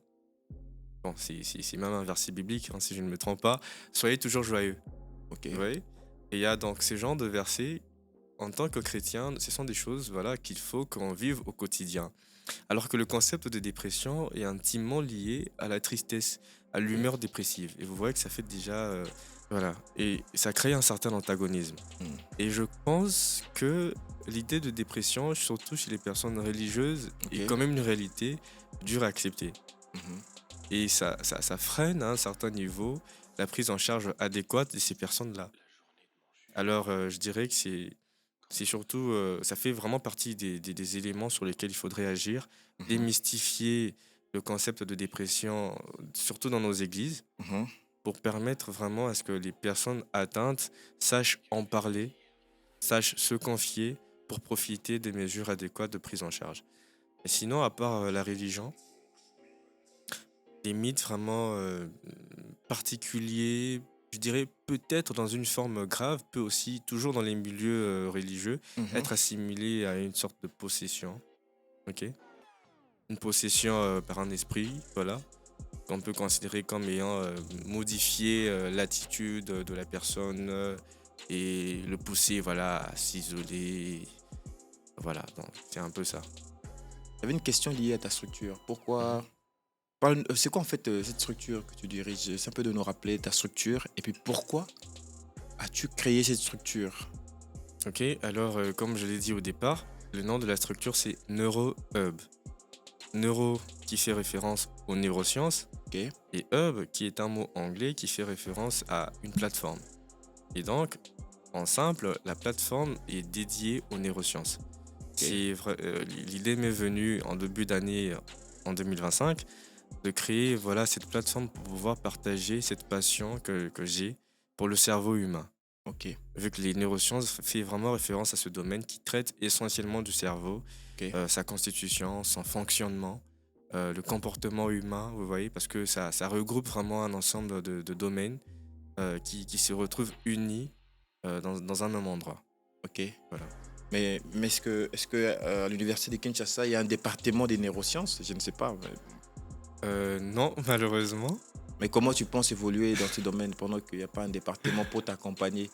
bon, c'est même un verset biblique, hein, si je ne me trompe pas, soyez toujours joyeux. Ok. Vous voyez? Et il y a donc ces genres de versets, en tant que chrétien, ce sont des choses voilà, qu'il faut qu'on vive au quotidien. Alors que le concept de dépression est intimement lié à la tristesse, à Ok. l'humeur dépressive. Et vous voyez que ça fait déjà... voilà. Et ça crée un certain antagonisme. Hmm. Et je pense que l'idée de dépression, surtout chez les personnes religieuses, est Ok. quand même une réalité dure à accepter. Mhm. Et ça freine à un certain niveau la prise en charge adéquate de ces personnes-là. Alors, je dirais que c'est surtout, ça fait vraiment partie des éléments sur lesquels il faudrait agir, Mhm. démystifier le concept de dépression, surtout dans nos églises, Mhm. pour permettre vraiment à ce que les personnes atteintes sachent en parler, sachent se confier pour profiter des mesures adéquates de prise en charge. Et sinon, à part la religion, des mythes vraiment particuliers, je dirais peut-être dans une forme grave, peut aussi, toujours dans les milieux religieux, Mhm. être assimilé à une sorte de possession. Ok. Une possession par un esprit, voilà, qu'on peut considérer comme ayant modifié l'attitude de la personne et le pousser voilà, à s'isoler. Voilà, donc c'est un peu ça. J'avais une question liée à ta structure. Mhm. Pourquoi c'est quoi en fait cette structure que tu diriges? C'est un peu de nous rappeler ta structure et puis pourquoi as-tu créé cette structure? Ok, alors comme je l'ai dit au départ, le nom de la structure c'est NeuroHub. Neuro qui fait référence aux neurosciences Ok. et hub qui est un mot anglais qui fait référence à une plateforme. Et donc, en simple, la plateforme est dédiée aux neurosciences. Ok. L'idée m'est venue en début d'année en 2025 de créer voilà, cette plateforme pour pouvoir partager cette passion que j'ai pour le cerveau humain. Ok. Vu que les neurosciences fait vraiment référence à ce domaine qui traite essentiellement du cerveau, Ok. sa constitution, son fonctionnement le comportement humain, vous voyez, parce que ça regroupe vraiment un ensemble de domaines qui se retrouvent unis dans un même endroit. Ok. Voilà. Mais est-ce que à l'université de Kinshasa, il y a un département des neurosciences? Je ne sais pas. Non, malheureusement. Mais comment tu penses évoluer dans ce domaine pendant qu'il n'y a pas un département pour t'accompagner?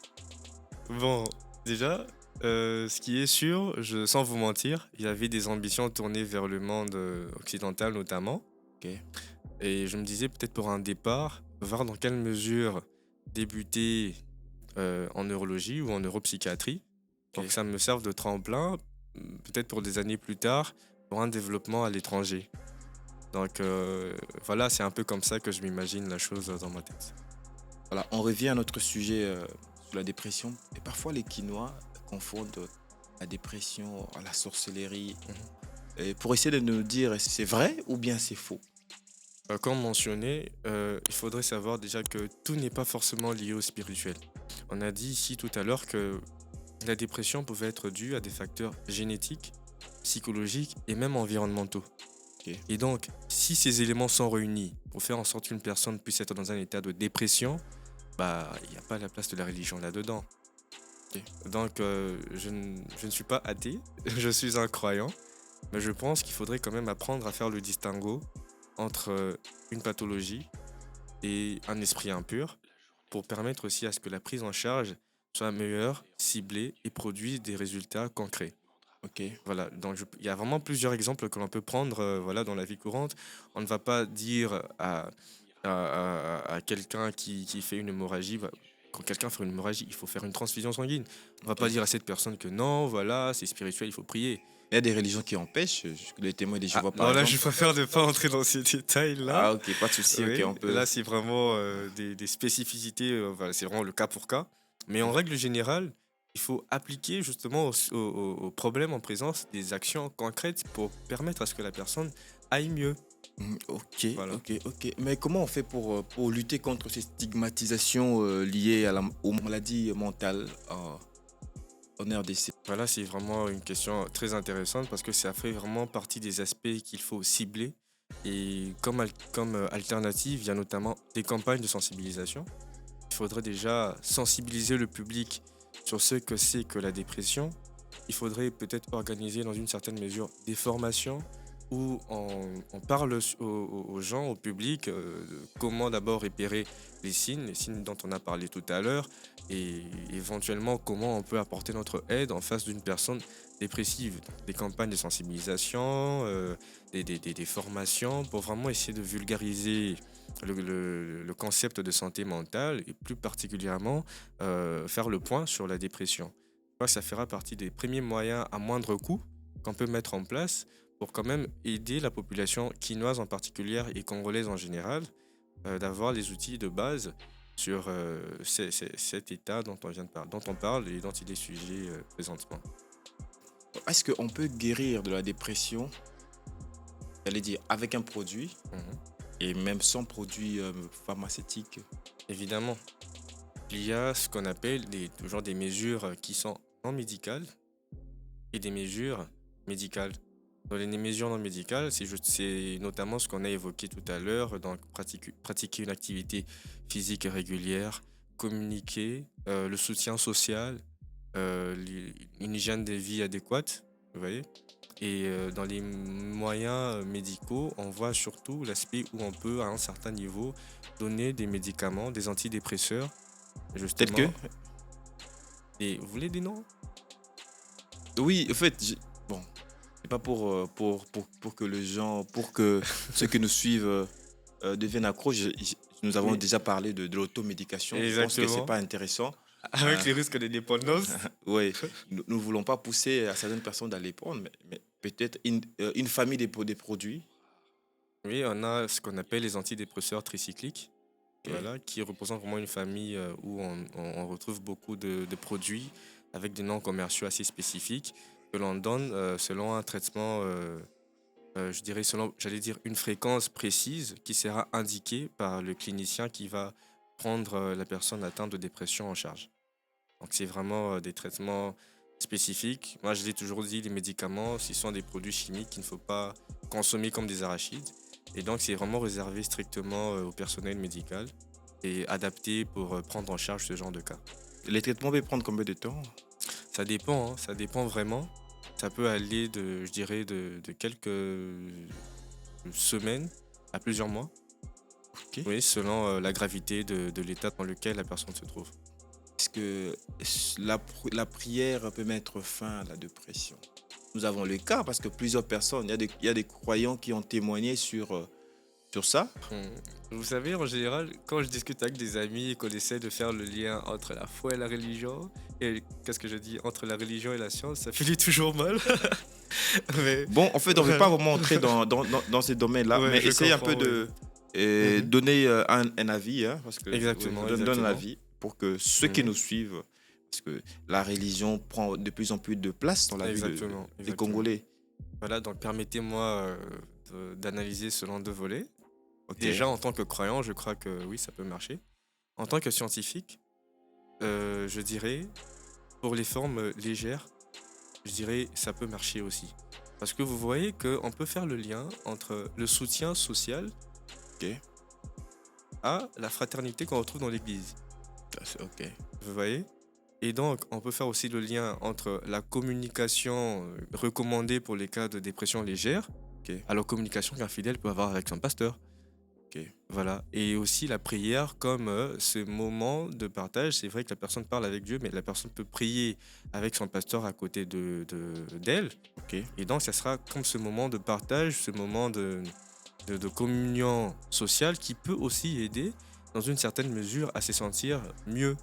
Bon, déjà, ce qui est sûr, sans vous mentir, il y avait des ambitions tournées vers le monde occidental notamment. Ok. Et je me disais peut-être pour un départ, voir dans quelle mesure débuter en neurologie ou en neuropsychiatrie. Donc Ok. ça me serve de tremplin, peut-être pour des années plus tard, pour un développement à l'étranger. Donc voilà, c'est un peu comme ça que je m'imagine la chose dans ma tête. Voilà, on revient à notre sujet sur la dépression. Et parfois, les Quinois confondent la dépression à la sorcellerie. Mhm. Et pour essayer de nous dire si c'est vrai ou bien c'est faux. Comme mentionné, il faudrait savoir déjà que tout n'est pas forcément lié au spirituel. On a dit ici tout à l'heure que la dépression pouvait être due à des facteurs génétiques, psychologiques et même environnementaux. Ok. Et donc, si ces éléments sont réunis pour faire en sorte qu'une personne puisse être dans un état de dépression, bah, il n'y a pas la place de la religion là-dedans. Ok. Donc, je ne suis pas athée, je suis un croyant, mais je pense qu'il faudrait quand même apprendre à faire le distinguo entre une pathologie et un esprit impur pour permettre aussi à ce que la prise en charge soit meilleure, ciblée et produise des résultats concrets. Ok. Voilà, donc il y a vraiment plusieurs exemples que l'on peut prendre voilà, dans la vie courante. On ne va pas dire à quelqu'un qui fait une hémorragie, quand quelqu'un fait une hémorragie, il faut faire une transfusion sanguine. On ne va pas Ok. dire à cette personne que non, voilà, c'est spirituel, il faut prier. Il y a des religions qui empêchent, les témoins des Ah, Jéhovah par non, là, je exemple. préfère ne pas entrer dans ces détails-là. Ah ok, pas de souci, ok, Oui, on peut. là, c'est vraiment des spécificités, voilà, c'est vraiment le cas pour cas. Mais en règle générale, il faut appliquer justement au problème en présence des actions concrètes pour permettre à ce que la personne aille mieux. Ok, Voilà. ok, ok. Mais comment on fait pour lutter contre ces stigmatisations liées aux maladies mentales en RDC? Voilà, c'est vraiment une question très intéressante parce que ça fait vraiment partie des aspects qu'il faut cibler. Et comme alternative, il y a notamment des campagnes de sensibilisation. Il faudrait déjà sensibiliser le public sur ce que c'est que la dépression. Il faudrait peut-être organiser dans une certaine mesure des formations où on parle aux gens, au public, de comment d'abord repérer les signes dont on a parlé tout à l'heure, et éventuellement comment on peut apporter notre aide en face d'une personne dépressive. Des campagnes de sensibilisation, des formations pour vraiment essayer de vulgariser le concept de santé mentale et plus particulièrement faire le point sur la dépression. Je crois que ça fera partie des premiers moyens à moindre coût qu'on peut mettre en place pour quand même aider la population quinoise en particulier et congolaise en général d'avoir les outils de base sur cet état dont on parle et dont il est sujet présentement. Est-ce qu'on peut guérir de la dépression, j'allais dire, avec un produit Mhm. et même sans produit pharmaceutique? Évidemment, il y a ce qu'on appelle toujours des mesures qui sont non médicales et des mesures médicales. Dans les mesures non médicales, c'est notamment ce qu'on a évoqué tout à l'heure, donc pratiquer une activité physique régulière, communiquer, le soutien social, une hygiène de vie adéquate, vous voyez. Et dans les moyens médicaux, on voit surtout l'aspect où on peut, à un certain niveau, donner des médicaments, des antidépresseurs, Tel que? justement. Et vous voulez des noms? Oui, en fait, bon, c'est pas pour que les gens, pour que ceux qui nous suivent deviennent accros. Nous avons Oui, déjà parlé de l'automédication. Je pense que c'est exactement. pas intéressant. Avec les risques de dépendance. Oui, nous ne voulons pas pousser à certaines personnes d'aller prendre, mais peut-être une famille des produits. Oui, on a ce qu'on appelle les antidépresseurs tricycliques, Ok. voilà, qui représentent vraiment une famille où on retrouve beaucoup de produits avec des noms commerciaux assez spécifiques que l'on donne selon un traitement, je dirais selon, j'allais dire, une fréquence précise qui sera indiquée par le clinicien qui va prendre la personne atteinte de dépression en charge. Donc c'est vraiment des traitements spécifiques. Moi, je l'ai toujours dit, les médicaments, ce sont des produits chimiques qu'il ne faut pas consommer comme des arachides. Et donc, c'est vraiment réservé strictement au personnel médical et adapté pour prendre en charge ce genre de cas. Les traitements peuvent prendre combien de temps? Ça dépend, hein, ça dépend vraiment. Ça peut aller je dirais, de quelques semaines à plusieurs mois. Ok. Oui, selon la gravité de l'état dans lequel la personne se trouve. Est-ce que la prière peut mettre fin à la dépression? Nous avons le cas parce que plusieurs personnes, il y a des croyants qui ont témoigné sur ça. Vous savez, en général, quand je discute avec des amis et qu'on essaie de faire le lien entre la foi et la religion, et qu'est-ce que je dis, entre la religion et la science, ça finit toujours mal. Mais Bon, en fait, on ne veut pas vraiment entrer dans ces domaines-là, ouais, mais je essaye un comprends, peu oui. de Mhm. donner un avis, hein, parce que Exactement, donne exactement. l'avis pour que ceux qui Mhm. nous suivent, parce que la religion prend de plus en plus de place dans la vie Exactement, des exactement. Congolais. Voilà, donc permettez-moi d'analyser selon deux volets. Ok. Déjà, en tant que croyant, je crois que oui, ça peut marcher. En tant que scientifique, je dirais, pour les formes légères, je dirais ça peut marcher aussi. Parce que vous voyez qu'on peut faire le lien entre le soutien social Ok. à la fraternité qu'on retrouve dans l'église. Ok. Vous voyez? Et donc, on peut faire aussi le lien entre la communication recommandée pour les cas de dépression légère Ok. à la communication qu'un fidèle peut avoir avec son pasteur. Ok. Voilà. Et aussi la prière comme ce moment de partage. C'est vrai que la personne parle avec Dieu, mais la personne peut prier avec son pasteur à côté d'elle. Ok. Et donc, ça sera comme ce moment de partage, ce moment de communion sociale qui peut aussi aider, dans une certaine mesure, à se sentir mieux.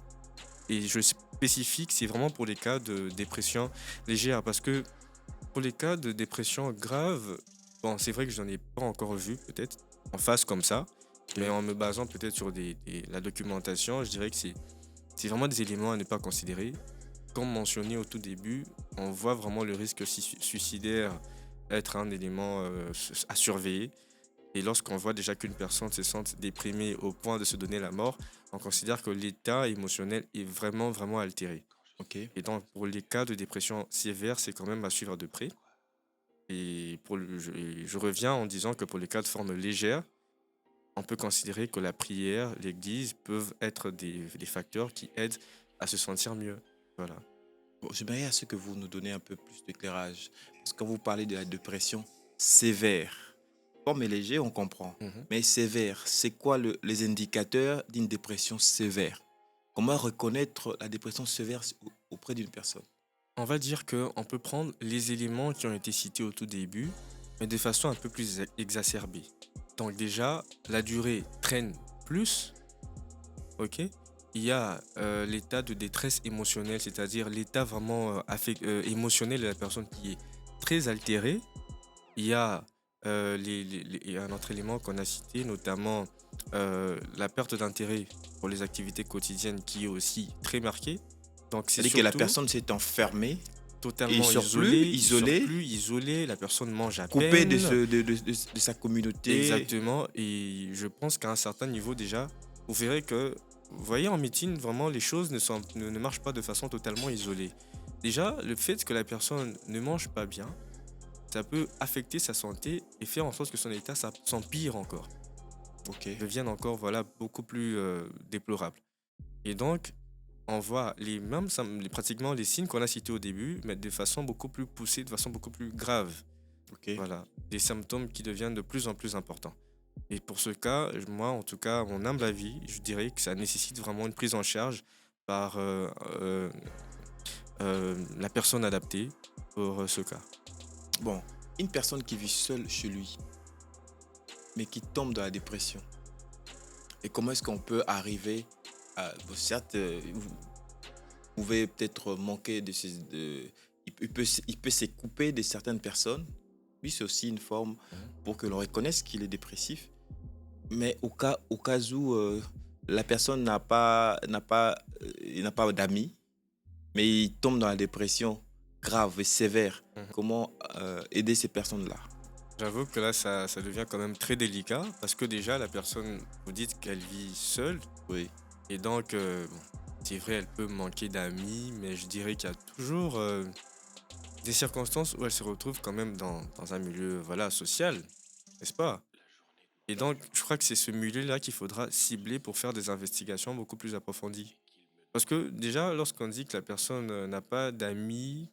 Et je spécifie que c'est vraiment pour les cas de dépression légère. Parce que pour les cas de dépression grave, bon, c'est vrai que je n'en ai pas encore vu, peut-être, en face comme ça. Mais en me basant peut-être sur la documentation, je dirais que c'est vraiment des éléments à ne pas considérer. Comme mentionné au tout début, on voit vraiment le risque suicidaire être un élément à surveiller. Et lorsqu'on voit déjà qu'une personne se sente déprimée au point de se donner la mort, on considère que l'état émotionnel est vraiment, vraiment altéré. Ok. Et donc, pour les cas de dépression sévère, c'est quand même à suivre de près. Et je reviens en disant que pour les cas de forme légère, on peut considérer que la prière, l'église peuvent être des facteurs qui aident à se sentir mieux. Voilà. Bon, j'aimerais à ce que vous nous donnez un peu plus d'éclairage. Parce que quand vous parlez de la dépression sévère, forme et léger, on comprend. Mhm. Mais sévère, c'est quoi les indicateurs d'une dépression sévère? Comment reconnaître la dépression sévère auprès d'une personne? On va dire qu'on peut prendre les éléments qui ont été cités au tout début, mais de façon un peu plus exacerbée. Donc déjà, la durée traîne plus, ok? Il y a l'état de détresse émotionnelle, c'est-à-dire l'état vraiment émotionnel de la personne qui est très altéré. Il y a un autre élément qu'on a cité, notamment la perte d'intérêt pour les activités quotidiennes qui est aussi très marquée. Donc c'est C'est-à-dire que la surtout personne s'est enfermée, et totalement il sort plus, isolé, la personne mange à coupée peine. de sa communauté. Exactement, et je pense qu'à un certain niveau déjà, vous verrez que, vous voyez, en médecine, vraiment, les choses ne marchent pas de façon totalement isolée. Déjà, le fait que la personne ne mange pas bien, ça peut affecter sa santé et faire en sorte que son état s'empire encore, Ok. devienne encore voilà, beaucoup plus déplorable. Et donc, on voit pratiquement les signes qu'on a cités au début, mais de façon beaucoup plus poussée, de façon beaucoup plus grave. Ok. Voilà, des symptômes qui deviennent de plus en plus importants. Et pour ce cas, moi, en tout cas, à mon humble avis, je dirais que ça nécessite vraiment une prise en charge par la personne adaptée pour ce cas. Bon, une personne qui vit seule chez lui, mais qui tombe dans la dépression. Et comment est-ce qu'on peut arriver à... Bon, certes, vous pouvez peut-être manquer il peut se couper de certaines personnes. Oui, c'est aussi une forme pour que l'on reconnaisse qu'il est dépressif. Mais au cas où la personne il n'a pas d'amis, mais il tombe dans la dépression grave et sévère, Mhm. comment aider ces personnes-là? J'avoue que là, ça devient quand même très délicat parce que déjà, la personne, vous dites qu'elle vit seule Oui. et donc, C'est vrai, elle peut manquer d'amis, mais je dirais qu'il y a toujours des circonstances où elle se retrouve quand même dans un milieu voilà, social, n'est-ce pas? Et donc, je crois que c'est ce milieu-là qu'il faudra cibler pour faire des investigations beaucoup plus approfondies. Parce que déjà, lorsqu'on dit que la personne n'a pas d'amis,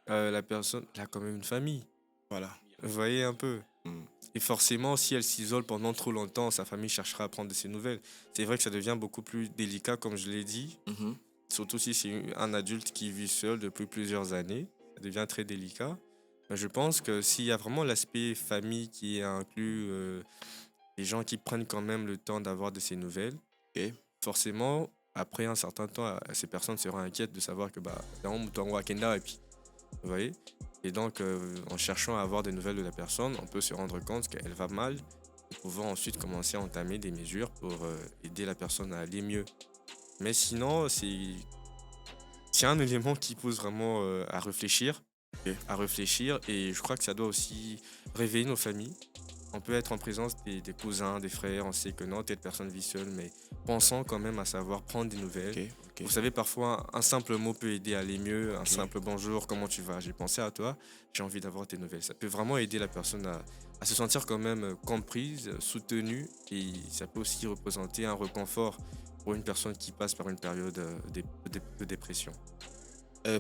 la personne elle a quand même une famille. Voilà. Vous voyez un peu? Mm. Et forcément, si elle s'isole pendant trop longtemps, sa famille cherchera à prendre de ses nouvelles. C'est vrai que ça devient beaucoup plus délicat, comme je l'ai dit, Mhm. surtout si c'est un adulte qui vit seul depuis plusieurs années. Ça devient très délicat. Mais je pense que s'il y a vraiment l'aspect famille qui est inclus, les gens qui prennent quand même le temps d'avoir de ces nouvelles, Ok. forcément, après un certain temps, ces personnes seront inquiètes de savoir que bah, dans mon temps, Wakanda, et puis, vous voyez? Et donc, en cherchant à avoir des nouvelles de la personne, on peut se rendre compte qu'elle va mal, et pouvant ensuite commencer à entamer des mesures pour aider la personne à aller mieux. Mais sinon, c'est un élément qui pousse vraiment Ok. à réfléchir, et je crois que ça doit aussi réveiller nos familles. On peut être en présence des cousins, des frères, on sait que non, telle personne vit seule, mais pensons quand même à savoir prendre des nouvelles. Ok. Ok. Vous savez, parfois, un simple mot peut aider à aller mieux, un Ok. simple bonjour, comment tu vas, j'ai pensé à toi, j'ai envie d'avoir tes nouvelles. Ça peut vraiment aider la personne à se sentir quand même comprise, soutenue, et ça peut aussi représenter un réconfort pour une personne qui passe par une période de dépression.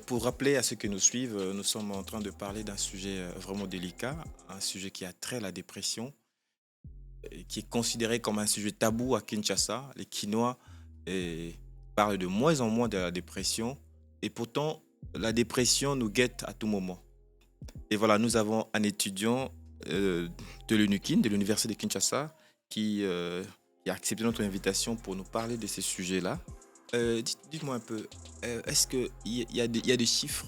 Pour rappeler à ceux qui nous suivent, nous sommes en train de parler d'un sujet vraiment délicat, un sujet qui a trait à la dépression, et qui est considéré comme un sujet tabou à Kinshasa. Les Kinois eh, parlent de moins en moins de la dépression, et pourtant, la dépression nous guette à tout moment. Et voilà, nous avons un étudiant de l'UNUKIN, de l'Université de Kinshasa, qui a accepté notre invitation pour nous parler de ces sujets-là. Dites-moi un peu, est-ce qu'il y a des chiffres,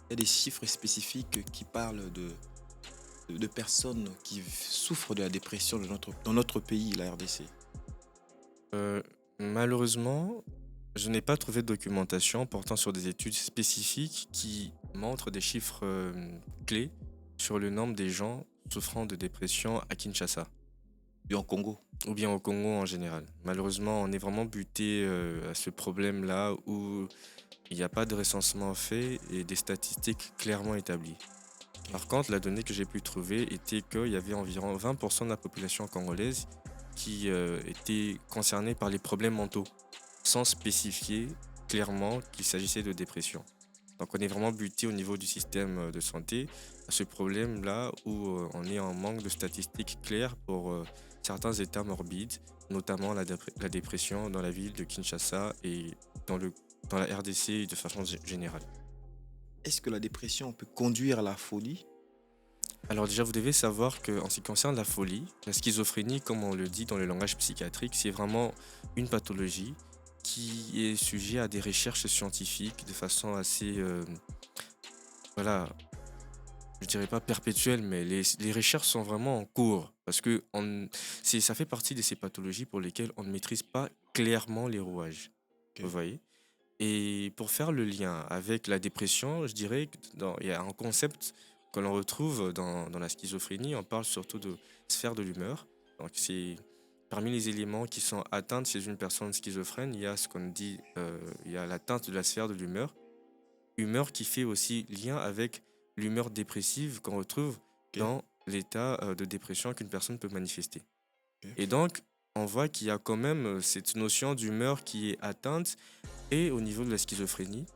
il y a des chiffres spécifiques qui parlent de personnes qui souffrent de la dépression dans notre pays, la RDC? Euh, Malheureusement, je n'ai pas trouvé de documentation portant sur des études spécifiques qui montrent des chiffres clés sur le nombre des gens souffrant de dépression à Kinshasa Et en Congo? ou bien au Congo en général. Malheureusement, on est vraiment buté à ce problème-là où il n'y a pas de recensement fait et des statistiques clairement établies. Par contre, la donnée que j'ai pu trouver était qu'il y avait environ 20% de la population congolaise qui était concernée par les problèmes mentaux, sans spécifier clairement qu'il s'agissait de dépression. Donc on est vraiment buté au niveau du système de santé à ce problème-là où on est en manque de statistiques claires pour certains états morbides, notamment la dépression dans la ville de Kinshasa et dans, le, dans la RDC de façon générale. Est-ce que la dépression peut conduire à la folie? Alors déjà, vous devez savoir qu'en ce qui concerne la folie, la schizophrénie, comme on le dit dans le langage psychiatrique, c'est vraiment une pathologie qui est sujet à des recherches scientifiques de façon assez, voilà, je dirais pas perpétuelle, mais les recherches sont vraiment en cours parce que ça fait partie de ces pathologies pour lesquelles on ne maîtrise pas clairement les rouages. Ok. Vous voyez? Et pour faire le lien avec la dépression, je dirais il y a un concept que l'on retrouve dans la schizophrénie. On parle surtout de sphère de l'humeur. Donc, c'est parmi les éléments qui sont atteints chez une personne schizophrène, il y a ce qu'on dit, il y a l'atteinte de la sphère de l'humeur. Humeur qui fait aussi lien avec l'humeur dépressive qu'on retrouve Ok. dans l'état de dépression qu'une personne peut manifester. Ok. Et donc, on voit qu'il y a quand même cette notion d'humeur qui est atteinte et au niveau de la schizophrénie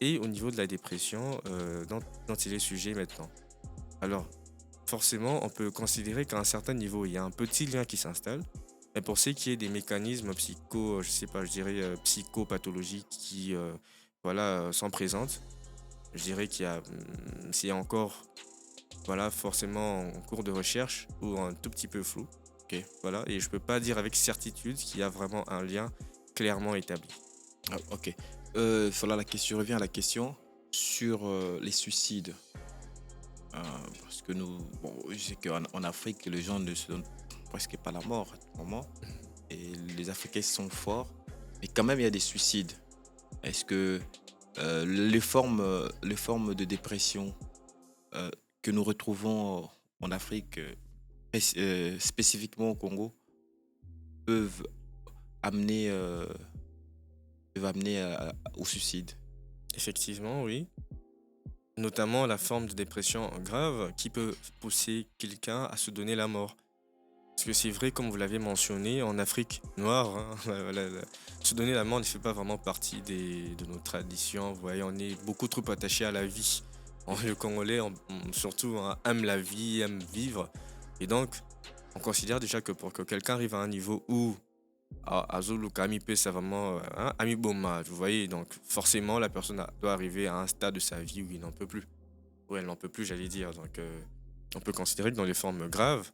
et au niveau de la dépression dont il est sujet maintenant. Alors, forcément, on peut considérer qu'à un certain niveau, il y a un petit lien qui s'installe, mais pour ce qui est des mécanismes je sais pas, je dirais psychopathologiques qui sont présentes, je dirais c'est encore voilà, forcément en cours de recherche ou un tout petit peu flou. Ok. Voilà, et je peux pas dire avec certitude qu'il y a vraiment un lien clairement établi. Ah, ok. Voilà la question. Je reviens à la question sur les suicides. Parce que je sais qu'en Afrique, les gens ne se donnent presque pas la mort à tout moment. Et les Africains sont forts. Mais quand même, il y a des suicides. Est-ce que les formes de dépression euh, que nous retrouvons en Afrique, spécifiquement au Congo, peuvent amener peuvent amener au suicide. Effectivement, oui. Notamment la forme de dépression grave qui peut pousser quelqu'un à se donner la mort. Parce que c'est vrai, comme vous l'avez mentionné, en Afrique noire, hein, se donner la mort ne fait pas vraiment partie de nos traditions. Vous voyez, on est beaucoup trop attaché à la vie. Le Congolais, surtout, hein, aime la vie, aime vivre. Et donc, on considère déjà que pour que quelqu'un arrive à un niveau où Azulu Kamipe, c'est vraiment hein, Ami Boma, vous voyez, donc forcément, la personne doit arriver à un stade de sa vie où il n'en peut plus. Où elle n'en peut plus, j'allais dire. Donc, on peut considérer que dans les formes graves,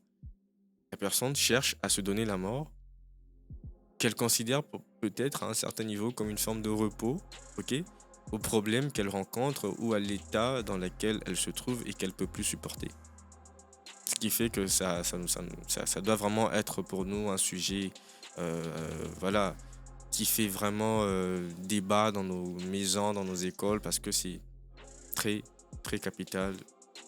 la personne cherche à se donner la mort, qu'elle considère peut-être à un certain niveau comme une forme de repos, ok, au problème qu'elle rencontre ou à l'état dans lequel elle se trouve et qu'elle peut plus supporter. Ce qui fait que ça doit vraiment être pour nous un sujet, voilà, qui fait vraiment débat dans nos maisons, dans nos écoles, parce que c'est très, très capital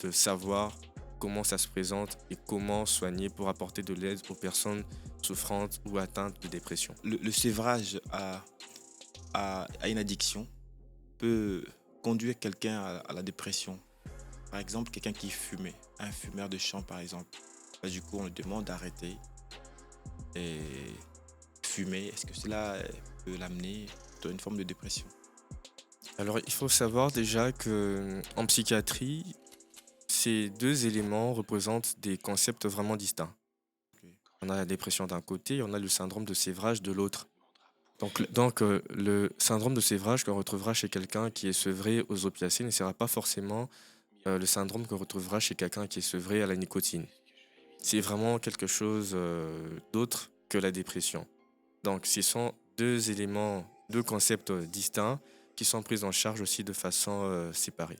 de savoir comment ça se présente et comment soigner pour apporter de l'aide aux personnes souffrantes ou atteintes de dépression. Le sévrage à une addiction peut conduire quelqu'un à la dépression. Par exemple, quelqu'un qui fumait, un fumeur de champ par exemple. Bah, du coup, on lui demande d'arrêter et fumer. Est-ce que cela peut l'amener dans une forme de dépression? Alors, il faut savoir déjà que en psychiatrie, ces deux éléments représentent des concepts vraiment distincts. Ok. On a la dépression d'un côté et on a le syndrome de sévrage de l'autre. Donc, le syndrome de sévrage qu'on retrouvera chez quelqu'un qui est sevré aux opiacés ne sera pas forcément le syndrome qu'on retrouvera chez quelqu'un qui est sevré à la nicotine. C'est vraiment quelque chose d'autre que la dépression. Donc, ce sont deux éléments, deux concepts distincts qui sont pris en charge aussi de façon séparée.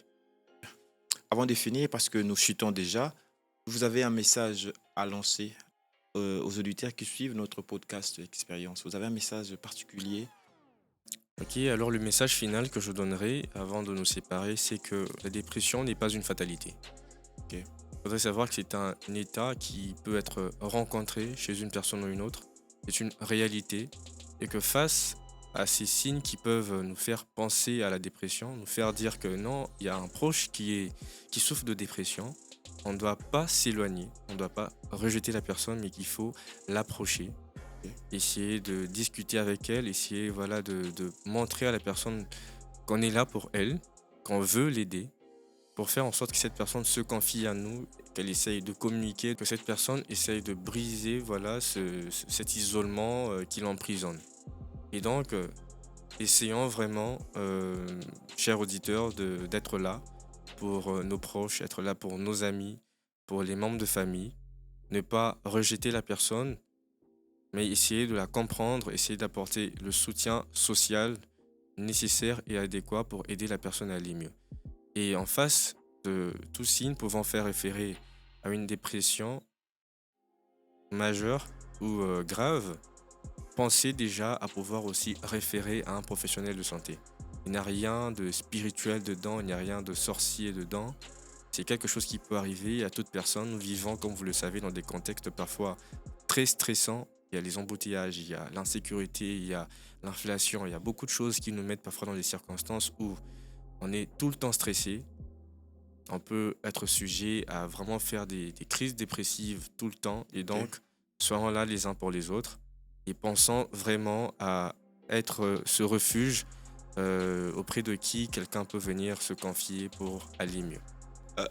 Avant de finir, parce que nous chutons déjà, vous avez un message à lancer aux auditeurs qui suivent notre podcast Expérience. Vous avez un message particulier? Ok, alors le message final que je donnerai avant de nous séparer, c'est que la dépression n'est pas une fatalité. Ok. Il faudrait savoir que c'est un état qui peut être rencontré chez une personne ou une autre. C'est une réalité et que face à ces signes qui peuvent nous faire penser à la dépression, nous faire dire que non, il y a un proche qui souffre de dépression, on ne doit pas s'éloigner, on ne doit pas rejeter la personne, mais qu'il faut l'approcher, Ok. essayer de discuter avec elle, essayer voilà, de montrer à la personne qu'on est là pour elle, qu'on veut l'aider, pour faire en sorte que cette personne se confie à nous, qu'elle essaye de communiquer, que cette personne essaye de briser voilà, cet isolement qui l'emprisonne. Et donc, essayons vraiment, chers auditeurs, d'être là pour nos proches, être là pour nos amis, pour les membres de famille, ne pas rejeter la personne, mais essayer de la comprendre, essayer d'apporter le soutien social nécessaire et adéquat pour aider la personne à aller mieux. Et en face de tout signe pouvant faire référer à une dépression majeure ou grave, pensez déjà à pouvoir aussi référer à un professionnel de santé. Il n'y a rien de spirituel dedans, il n'y a rien de sorcier dedans. C'est quelque chose qui peut arriver à toute personne. Nous vivons, comme vous le savez, dans des contextes parfois très stressants. Il y a les embouteillages, il y a l'insécurité, il y a l'inflation, il y a beaucoup de choses qui nous mettent parfois dans des circonstances où on est tout le temps stressé. On peut être sujet à vraiment faire des crises dépressives tout le temps. Et Ok. donc, soyons là les uns pour les autres et pensons vraiment à être ce refuge auprès de qui quelqu'un peut venir se confier pour aller mieux.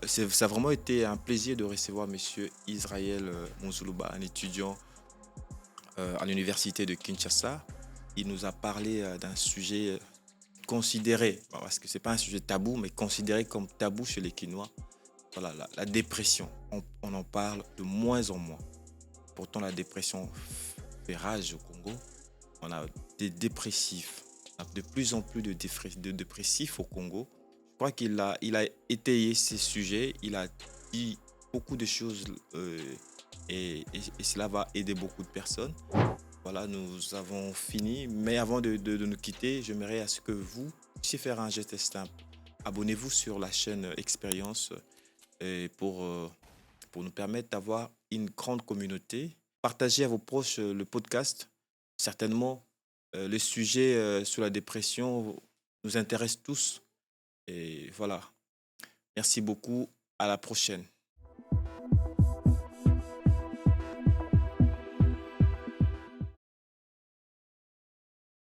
Ça a vraiment été un plaisir de recevoir Monsieur Israël Monzuluba, un étudiant à l'université de Kinshasa. Il nous a parlé d'un sujet considéré, parce que c'est pas un sujet tabou, mais considéré comme tabou chez les Kinois. Voilà, la dépression. On en parle de moins en moins. Pourtant, la dépression fait rage au Congo. On a des dépressifs. On a de plus en plus de dépressifs au Congo. Je crois il a étayé ces sujets. Il a dit beaucoup de choses et cela va aider beaucoup de personnes. Voilà, nous avons fini. Mais avant de nous quitter, j'aimerais à ce que vous puissiez faire un geste simple. Abonnez-vous sur la chaîne Expérience pour nous permettre d'avoir une grande communauté. Partagez à vos proches le podcast. Certainement, le sujet sur la dépression nous intéresse tous. Et voilà. Merci beaucoup. À la prochaine.